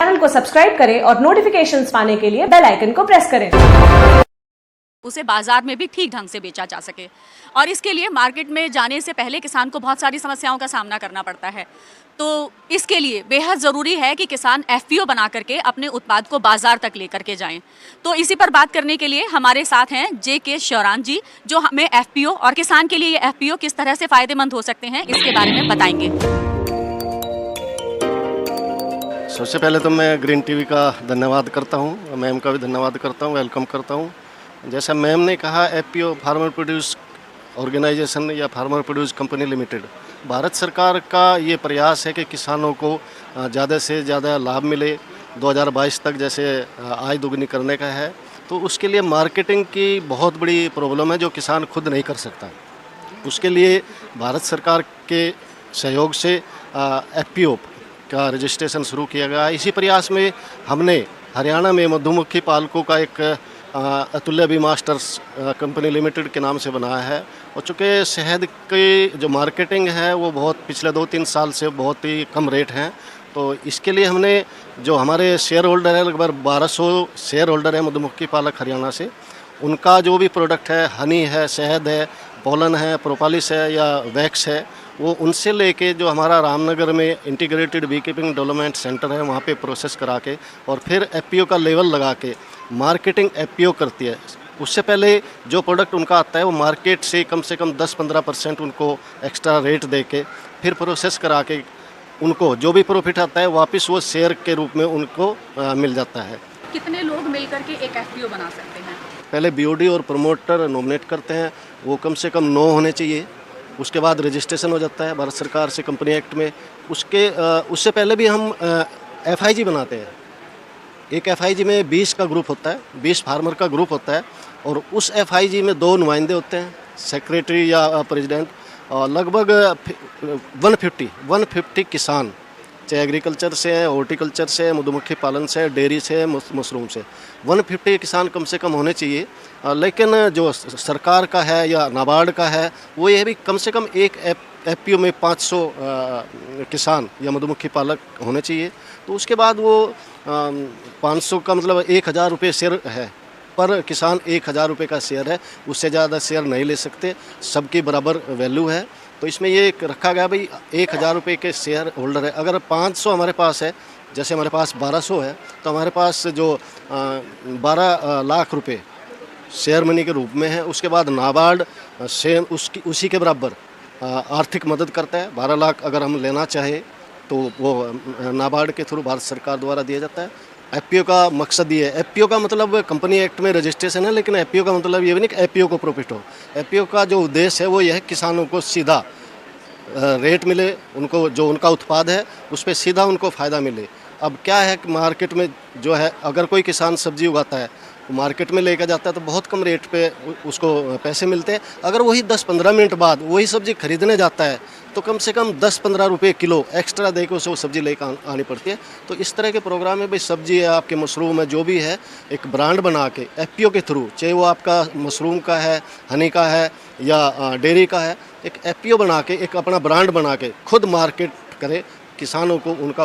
Channel को subscribe करें और नोटिफिकेशंस पाने के लिए बेल आइकन को प्रेस करें। उसे बाजार में भी ठीक ढंग से बेचा जा सके और इसके लिए मार्केट में जाने से पहले किसान को बहुत सारी समस्याओं का सामना करना पड़ता है। तो इसके लिए बेहद ज़रूरी है कि किसान एफपीओ बना करके अपने उत्पाद को बाजार तक लेकर के जाएं। तो इसी पर बात करने के लिए हमारे साथ हैं जे.के. श्योरान जी, जो हमें एफपीओ और किसान के लिए ये एफपीओ किस तरह से फ़ायदेमंद हो सकते हैं इसके बारे में बताएंगे। सबसे पहले तो मैं ग्रीन टीवी का धन्यवाद करता हूँ, मैम का भी धन्यवाद करता हूँ, वेलकम करता हूँ। जैसा मैम ने कहा, एफपीओ फार्मर प्रोड्यूस ऑर्गेनाइजेशन या farmer produce company limited, Bharat सरकार का ये प्रयास है कि किसानों को ज़्यादा से ज़्यादा लाभ मिले। 2022 तक जैसे आय दोगुनी करने का है, तो उसके लिए मार्केटिंग की बहुत बड़ी प्रॉब्लम है जो किसान खुद नहीं कर सकता। उसके लिए भारत सरकार के सहयोग से एफपीओ का रजिस्ट्रेशन शुरू किया गया। इसी प्रयास में हमने हरियाणा में मधुमक्खी पालकों का एक अतुल्य बी मास्टर्स कंपनी लिमिटेड के नाम से बनाया है। और चूँकि शहद की जो मार्केटिंग है वो बहुत पिछले 2-3 साल से बहुत ही कम रेट हैं, तो इसके लिए हमने जो हमारे शेयर होल्डर है, लगभग 1200 शेयर होल्डर है मधुमक्खी पालक हरियाणा से, उनका जो भी प्रोडक्ट है, हनी है, शहद है, पोलन है, प्रोपालिस है या वैक्स है, वो उनसे लेके जो हमारा रामनगर में integrated bee keeping development centre है वहाँ पे प्रोसेस करा के और फिर एफपीओ का लेवल लगा के मार्केटिंग एफपीओ करती है। उससे पहले जो प्रोडक्ट उनका आता है वो मार्केट से कम 10-15% उनको एक्स्ट्रा रेट दे के फिर प्रोसेस करा के उनको जो भी प्रॉफिट आता है वापस वो शेयर के रूप में उनको मिल जाता है। कितने लोग मिलकर के एक एफपीओ बना सकते हैं? पहले बीओडी और प्रमोटर नॉमिनेट करते हैं, वो कम से कम 9 होने चाहिए। उसके बाद रजिस्ट्रेशन हो जाता है भारत सरकार से कंपनी एक्ट में। उससे पहले भी हम एफआईजी बनाते हैं। एक एफआईजी में 20 का ग्रुप होता है, 20 फार्मर का ग्रुप होता है और उस एफआईजी में 2 नुमाइंदे होते हैं, सेक्रेटरी या प्रेसिडेंट। और लगभग 150 किसान, चाहे एग्रीकल्चर से है, हॉर्टिकल्चर से, मधुमक्खी पालन से, डेयरी से, मशरूम से, 150 किसान कम से कम होने चाहिए। लेकिन जो सरकार का है या नाबार्ड का है वो ये भी कम से कम एक एफपीओ में 500 किसान या मधुमक्खी पालक होने चाहिए। तो उसके बाद वो 500 का मतलब 1000 रुपये शेयर है, पर किसान 1000 रुपये का शेयर है, उससे ज़्यादा शेयर नहीं ले सकते, सबकी बराबर वैल्यू है। तो इसमें ये रखा गया भाई 1000 रुपये के शेयर होल्डर है। अगर 500 हमारे पास है, जैसे हमारे पास 1200 है, तो हमारे पास जो 12 लाख रुपये शेयर मनी के रूप में है। उसके बाद नाबार्ड सेम उसी के बराबर आर्थिक मदद करता है। 12 लाख अगर हम लेना चाहे तो वो नाबार्ड के थ्रू भारत सरकार द्वारा दिया जाता है। एफपीओ का मकसद ये है, एफपीओ का मतलब कंपनी एक्ट में रजिस्ट्रेशन है, लेकिन एफपीओ का मतलब ये भी नहीं कि एफपीओ को प्रॉफिट हो। एफपीओ का जो उद्देश्य है वो यह है किसानों को सीधा रेट मिले, उनको जो उनका उत्पाद है उस पर सीधा उनको फ़ायदा मिले। अब क्या है कि मार्केट में जो है, अगर कोई किसान सब्जी उगाता है, मार्केट में लेकर जाता है तो बहुत कम रेट पे उसको पैसे मिलते हैं। अगर वही 10-15 मिनट बाद वही सब्ज़ी खरीदने जाता है तो कम से कम 10-15 रुपये किलो एक्स्ट्रा दे के उसे वो सब्ज़ी लेकर आनी पड़ती है। तो इस तरह के प्रोग्राम में भाई सब्ज़ी है, आपके मशरूम है, जो भी है, एक ब्रांड बना के एफपीओ के थ्रू, चाहे वो आपका मशरूम का है, हनी का है या डेयरी का है, एक एफपीओ बना के एक अपना ब्रांड बना के खुद मार्केट करे, किसानों को उनका